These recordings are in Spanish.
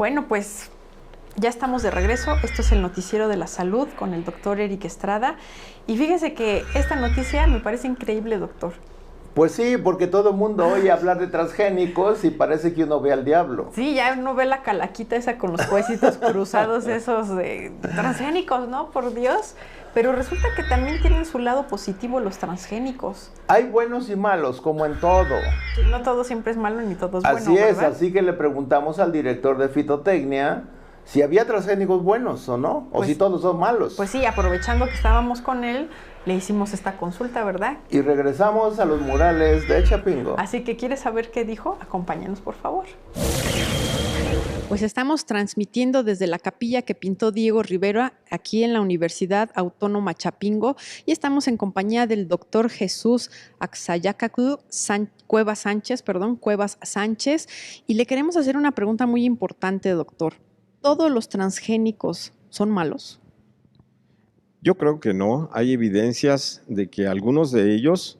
Bueno, pues ya estamos de regreso. Esto es el Noticiero de la Salud con el doctor Eric Estrada. Y fíjese que esta noticia me parece increíble, doctor. Pues sí, porque todo el mundo oye hablar de transgénicos y parece que uno ve al diablo. Sí, ya uno ve la calaquita esa con los huesitos cruzados esos de transgénicos, ¿no? Por Dios. Pero resulta que también tienen su lado positivo los transgénicos. Hay buenos y malos, como en todo. Sí, no todo siempre es malo ni todo es bueno, Así es, ¿verdad? así que le preguntamos al director de fitotecnia si había transgénicos buenos o no, o Pues, si todos son malos. Pues sí, aprovechando que estábamos con él, le hicimos esta consulta, ¿verdad? Y regresamos a los murales de Chapingo. Así que, ¿quieres saber qué dijo? Acompáñanos, por favor. Pues estamos transmitiendo desde la capilla que pintó Diego Rivera aquí en la Universidad Autónoma Chapingo y estamos en compañía del doctor Jesús Axayacatl Cuevas Sánchez, y le queremos hacer una pregunta muy importante, doctor. ¿Todos los transgénicos son malos? Yo creo que no. Hay evidencias de que algunos de ellos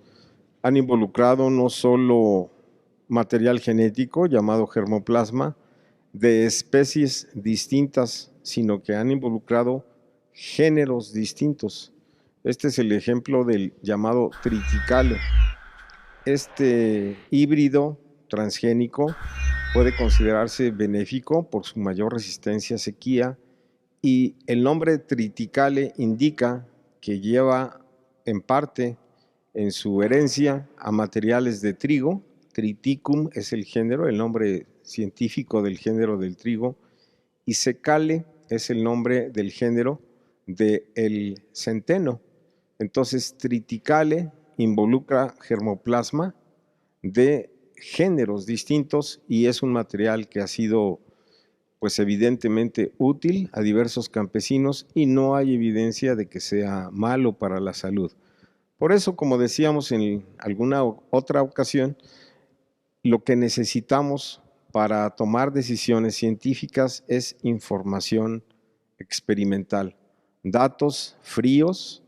han involucrado no solo material genético llamado germoplasma de especies distintas, sino que han involucrado géneros distintos. Este es el ejemplo del llamado triticale. Este híbrido transgénico puede considerarse benéfico por su mayor resistencia a sequía, y el nombre triticale indica que lleva en parte en su herencia a materiales de trigo. Triticum es el género, el nombre científico del género del trigo, y secale es el nombre del género del centeno. Entonces, triticale involucra germoplasma de géneros distintos y es un material que ha sido pues evidentemente útil a diversos campesinos y no hay evidencia de que sea malo para la salud. Por eso, como decíamos en alguna otra ocasión, lo que necesitamos para tomar decisiones científicas es información experimental, datos fríos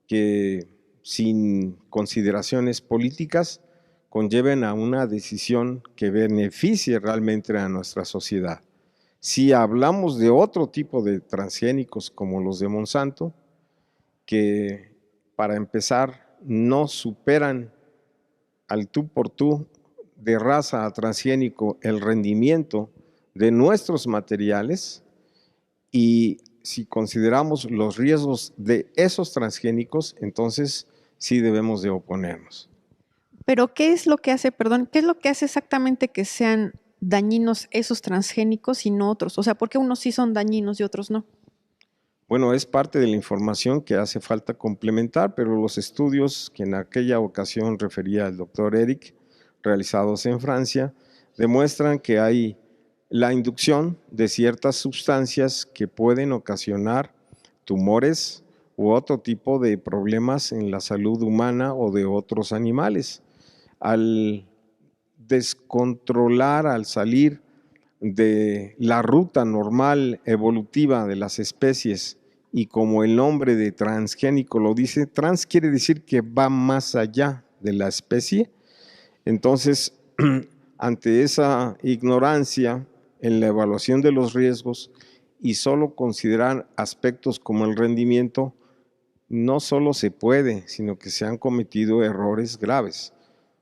que sin consideraciones políticas conlleven a una decisión que beneficie realmente a nuestra sociedad. Si hablamos de otro tipo de transgénicos como los de Monsanto, que para empezar no superan al tú por tú de raza a transgénico el rendimiento de nuestros materiales, y si consideramos los riesgos de esos transgénicos, entonces sí debemos de oponernos. Pero ¿qué es lo que hace, qué es lo que hace exactamente que sean dañinos esos transgénicos y no otros? O sea, ¿por qué unos sí son dañinos y otros no? Bueno, es parte de la información que hace falta complementar, pero los estudios que en aquella ocasión refería el doctor Eric, realizados en Francia, demuestran que hay la inducción de ciertas sustancias que pueden ocasionar tumores u otro tipo de problemas en la salud humana o de otros animales. Al descontrolar, al salir de la ruta normal evolutiva de las especies, y como el nombre de transgénico lo dice, trans quiere decir que va más allá de la especie. Entonces, ante esa ignorancia en la evaluación de los riesgos y solo considerar aspectos como el rendimiento, no solo se puede, sino que se han cometido errores graves.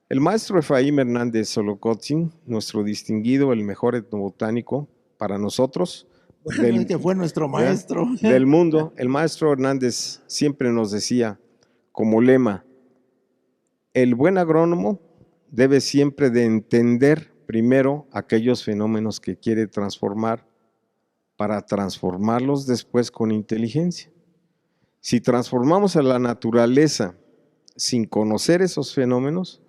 El maestro Efraín Hernández Solocotzin, nuestro distinguido, el mejor etnobotánico para nosotros, bueno, que fue nuestro maestro del mundo, el maestro Hernández siempre nos decía como lema: el buen agrónomo debe siempre de entender primero aquellos fenómenos que quiere transformar para transformarlos después con inteligencia. Si transformamos a la naturaleza sin conocer esos fenómenos,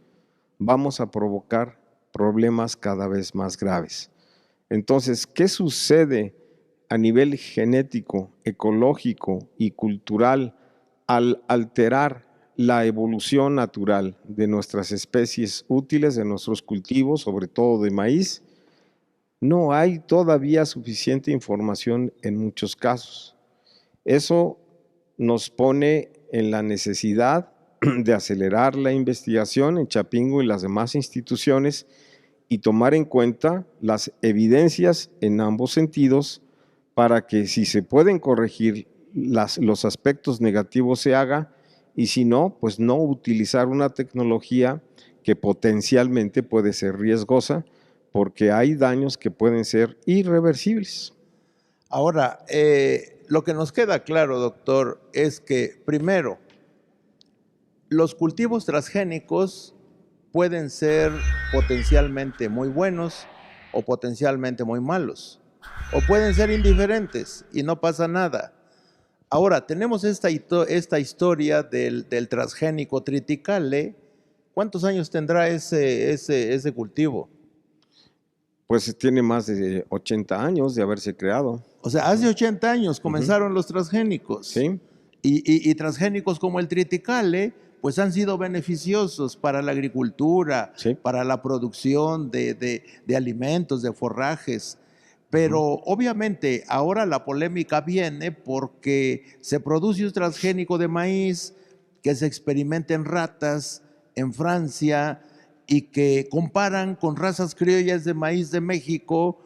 vamos a provocar problemas cada vez más graves. Entonces, ¿qué sucede a nivel genético, ecológico y cultural al alterar la evolución natural de nuestras especies útiles, de nuestros cultivos, sobre todo de maíz? No hay todavía suficiente información en muchos casos. Eso nos pone en la necesidad de acelerar la investigación en Chapingo y las demás instituciones y tomar en cuenta las evidencias en ambos sentidos para que si se pueden corregir los aspectos negativos se haga, y si no, pues no utilizar una tecnología que potencialmente puede ser riesgosa, porque hay daños que pueden ser irreversibles. Ahora, lo que nos queda claro, doctor, es que primero, los cultivos transgénicos pueden ser potencialmente muy buenos o potencialmente muy malos, o pueden ser indiferentes y no pasa nada. Ahora, tenemos esta historia del transgénico triticale. ¿Cuántos años tendrá ese cultivo? Pues tiene más de 80 años de haberse creado. O sea, hace 80 años comenzaron los transgénicos. Sí. Y transgénicos como el triticale, pues han sido beneficiosos para la agricultura, Sí. para la producción de alimentos, de forrajes. Pero obviamente ahora la polémica viene porque se produce un transgénico de maíz que se experimenta en ratas en Francia y que comparan con razas criollas de maíz de México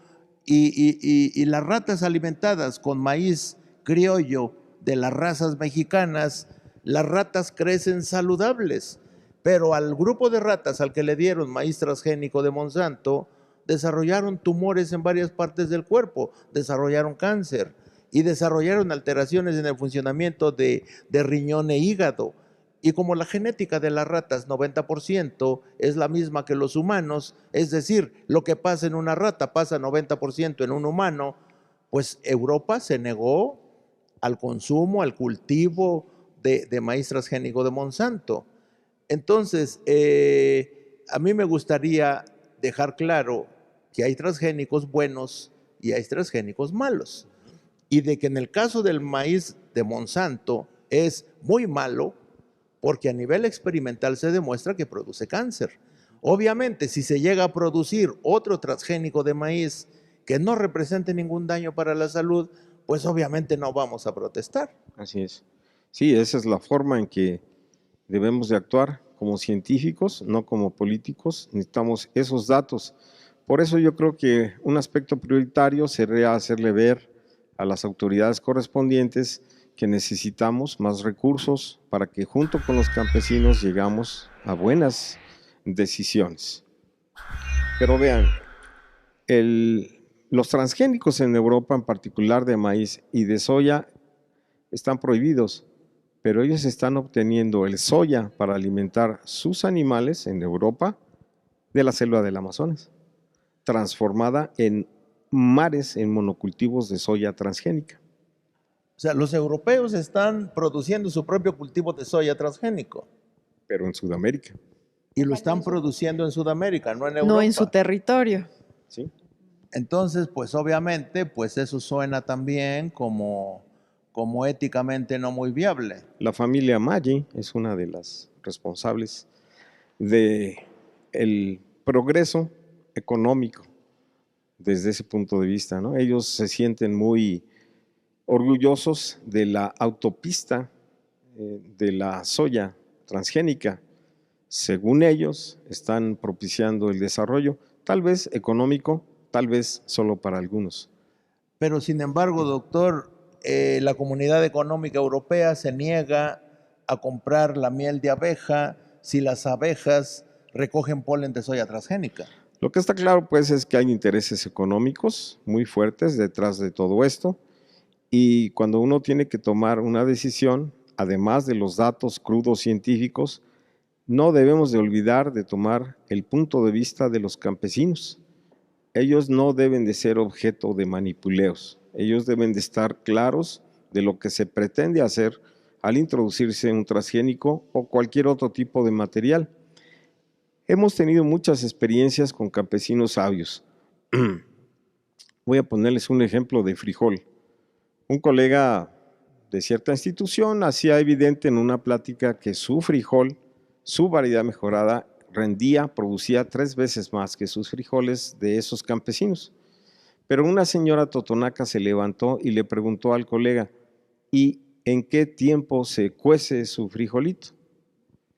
y las ratas alimentadas con maíz criollo de las razas mexicanas, las ratas crecen saludables, pero al grupo de ratas al que le dieron maíz transgénico de Monsanto, desarrollaron tumores en varias partes del cuerpo, desarrollaron cáncer y desarrollaron alteraciones en el funcionamiento de riñón e hígado. Y como la genética de las ratas, 90%, es la misma que los humanos, es decir, lo que pasa en una rata pasa 90% en un humano, pues Europa se negó al consumo, al cultivo de maíz transgénico de Monsanto. Entonces, a mí me gustaría dejar claro que hay transgénicos buenos y hay transgénicos malos. Y de que en el caso del maíz de Monsanto es muy malo porque a nivel experimental se demuestra que produce cáncer. Obviamente, si se llega a producir otro transgénico de maíz que no represente ningún daño para la salud, pues obviamente no vamos a protestar. Así es. Sí, esa es la forma en que debemos de actuar como científicos, no como políticos. Necesitamos esos datos. Por eso yo creo que un aspecto prioritario sería hacerle ver a las autoridades correspondientes que necesitamos más recursos para que junto con los campesinos llegamos a buenas decisiones. Pero vean, los transgénicos en Europa, en particular de maíz y de soya, están prohibidos, pero ellos están obteniendo el soya para alimentar sus animales en Europa de la selva del Amazonas, transformada en mares en monocultivos de soya transgénica. O sea, los europeos están produciendo su propio cultivo de soya transgénico. Pero en Sudamérica. Y lo están produciendo en Sudamérica, no en Europa. No en su territorio. ¿Sí? Entonces, pues obviamente, pues eso suena también como éticamente no muy viable. La familia Maggi es una de las responsables del progreso económico desde ese punto de vista, ¿no? Ellos se sienten muy orgullosos de la autopista de la soya transgénica. Según ellos, están propiciando el desarrollo, tal vez económico, tal vez solo para algunos. Pero sin embargo, doctor, la Comunidad Económica Europea se niega a comprar la miel de abeja si las abejas recogen polen de soya transgénica. Lo que está claro, pues, es que hay intereses económicos muy fuertes detrás de todo esto, y cuando uno tiene que tomar una decisión, además de los datos crudos científicos, no debemos de olvidar de tomar el punto de vista de los campesinos. Ellos no deben de ser objeto de manipuleos. Ellos deben de estar claros de lo que se pretende hacer al introducirse un transgénico o cualquier otro tipo de material. Hemos tenido muchas experiencias con campesinos sabios. Voy a ponerles un ejemplo de frijol. Un colega de cierta institución hacía evidente en una plática que su frijol, su variedad mejorada, producía 3 veces más que sus frijoles de esos campesinos. Pero una señora totonaca se levantó y le preguntó al colega, ¿y en qué tiempo se cuece su frijolito?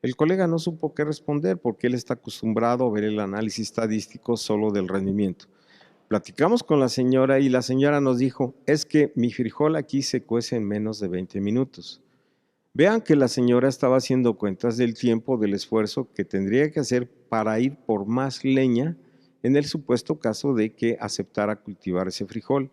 El colega no supo qué responder porque él está acostumbrado a ver el análisis estadístico solo del rendimiento. Platicamos con la señora y la señora nos dijo, es que mi frijol aquí se cuece en menos de 20 minutos. Vean que la señora estaba haciendo cuentas del tiempo, del esfuerzo que tendría que hacer para ir por más leña en el supuesto caso de que aceptara cultivar ese frijol.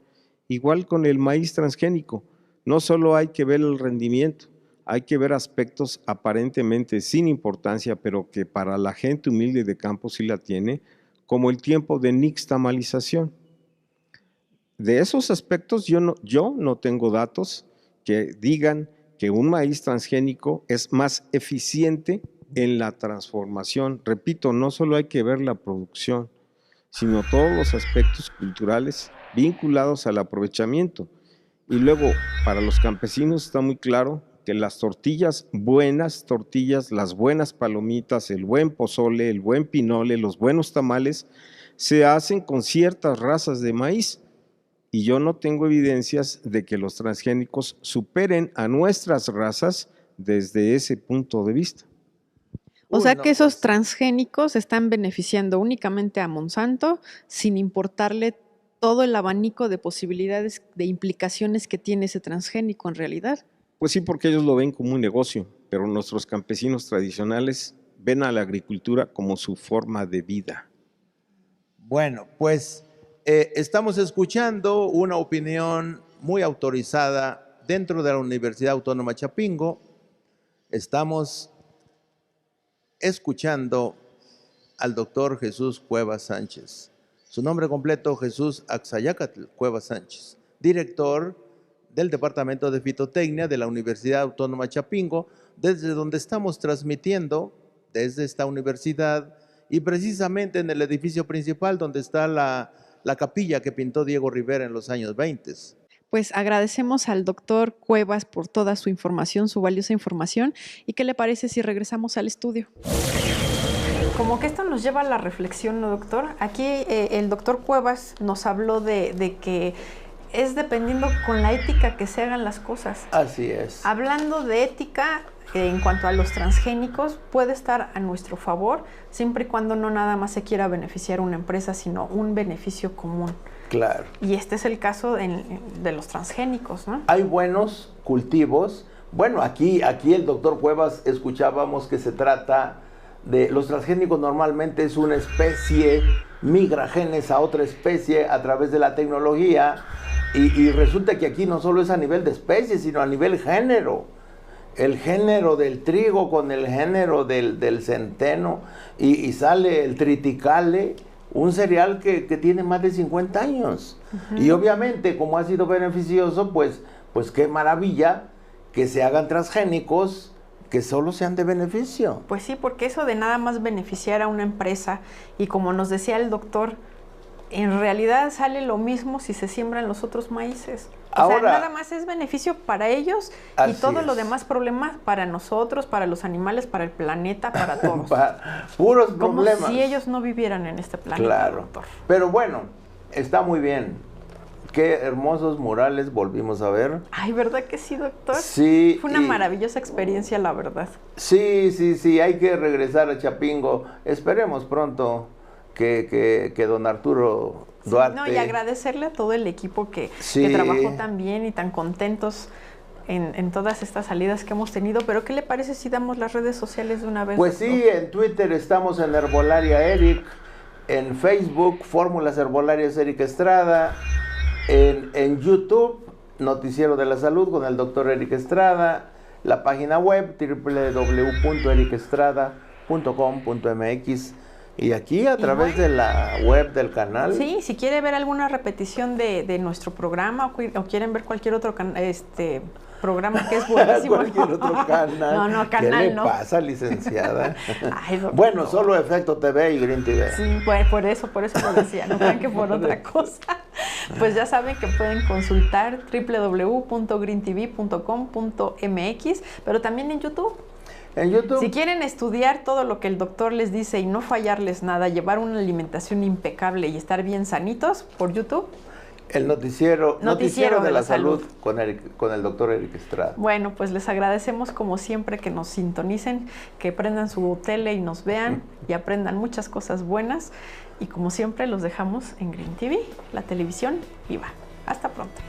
Igual con el maíz transgénico, no solo hay que ver el rendimiento, hay que ver aspectos aparentemente sin importancia, pero que para la gente humilde de campo sí la tiene, como el tiempo de nixtamalización. De esos aspectos yo no tengo datos que digan que un maíz transgénico es más eficiente en la transformación. Repito, no solo hay que ver la producción, sino todos los aspectos culturales vinculados al aprovechamiento. Y luego, para los campesinos está muy claro que las tortillas, las buenas palomitas, el buen pozole, el buen pinole, los buenos tamales, se hacen con ciertas razas de maíz. Y yo no tengo evidencias de que los transgénicos superen a nuestras razas desde ese punto de vista. O sea que esos transgénicos están beneficiando únicamente a Monsanto sin importarle todo el abanico de posibilidades, de implicaciones que tiene ese transgénico en realidad. Pues sí, porque ellos lo ven como un negocio, pero nuestros campesinos tradicionales ven a la agricultura como su forma de vida. Bueno, pues estamos escuchando una opinión muy autorizada dentro de la Universidad Autónoma Chapingo. Estamos escuchando al doctor Jesús Cuevas Sánchez. Su nombre completo, Jesús Axayácatl Cuevas Sánchez, director del Departamento de Fitotecnia de la Universidad Autónoma Chapingo, desde donde estamos transmitiendo, desde esta universidad, y precisamente en el edificio principal donde está la capilla que pintó Diego Rivera en los años 20. Pues agradecemos al doctor Cuevas por toda su información, su valiosa información. ¿Y qué le parece si regresamos al estudio? Como que esto nos lleva a la reflexión, ¿no, doctor? Aquí el doctor Cuevas nos habló de que es dependiendo con la ética que se hagan las cosas. Así es. Hablando de ética, en cuanto a los transgénicos, puede estar a nuestro favor, siempre y cuando no nada más se quiera beneficiar una empresa, sino un beneficio común. Claro. Y este es el caso de los transgénicos, ¿no? Hay buenos cultivos. Bueno, aquí el doctor Cuevas escuchábamos que se trata de los transgénicos. Normalmente es una especie, migra genes a otra especie a través de la tecnología, y resulta que aquí no solo es a nivel de especie, sino a nivel género. El género del trigo con el género del centeno, y sale el triticale, un cereal que tiene más de 50 años. Y obviamente, como ha sido beneficioso, pues qué maravilla que se hagan transgénicos que solo sean de beneficio. Pues sí, porque eso de nada más beneficiar a una empresa, y como nos decía el doctor, en realidad sale lo mismo si se siembran los otros maíces. O sea, nada más es beneficio para ellos, y todo lo demás problemas para nosotros, para los animales, para el planeta, para todos. Puros problemas. Como si ellos no vivieran en este planeta, claro, doctor. Pero bueno, está muy bien. Qué hermosos murales volvimos a ver. Ay, ¿verdad que sí, doctor? Sí. Fue una maravillosa experiencia, la verdad. Sí, hay que regresar a Chapingo. Esperemos pronto que don Arturo Duarte... No, y agradecerle a todo el equipo que trabajó tan bien y tan contentos en todas estas salidas que hemos tenido. Pero ¿qué le parece si damos las redes sociales de una vez? Pues doctor? Sí, en Twitter estamos en Herbolaria Eric, en Facebook Fórmulas Herbolarias Eric Estrada, en YouTube Noticiero de la Salud con el doctor Eric Estrada, la página web www.ericestrada.com.mx, y aquí a través de la web del canal. Sí, si quiere ver alguna repetición de nuestro programa o quieren ver cualquier otro programa que es buenísimo. Cualquier otro canal. No, canal ¿Qué le pasa, licenciada? Ay, doctor, bueno, solo Efecto TV y Green TV. Sí, pues por eso lo decía, no crean que por otra cosa. Pues ya saben que pueden consultar www.greentv.com.mx, pero también en YouTube. En YouTube. Si quieren estudiar todo lo que el doctor les dice y no fallarles nada, llevar una alimentación impecable y estar bien sanitos, por YouTube. El noticiero de la salud con el doctor Eric Estrada. Bueno, pues les agradecemos como siempre que nos sintonicen, que prendan su tele y nos vean y aprendan muchas cosas buenas. Y como siempre los dejamos en Green TV, la televisión viva. Hasta pronto.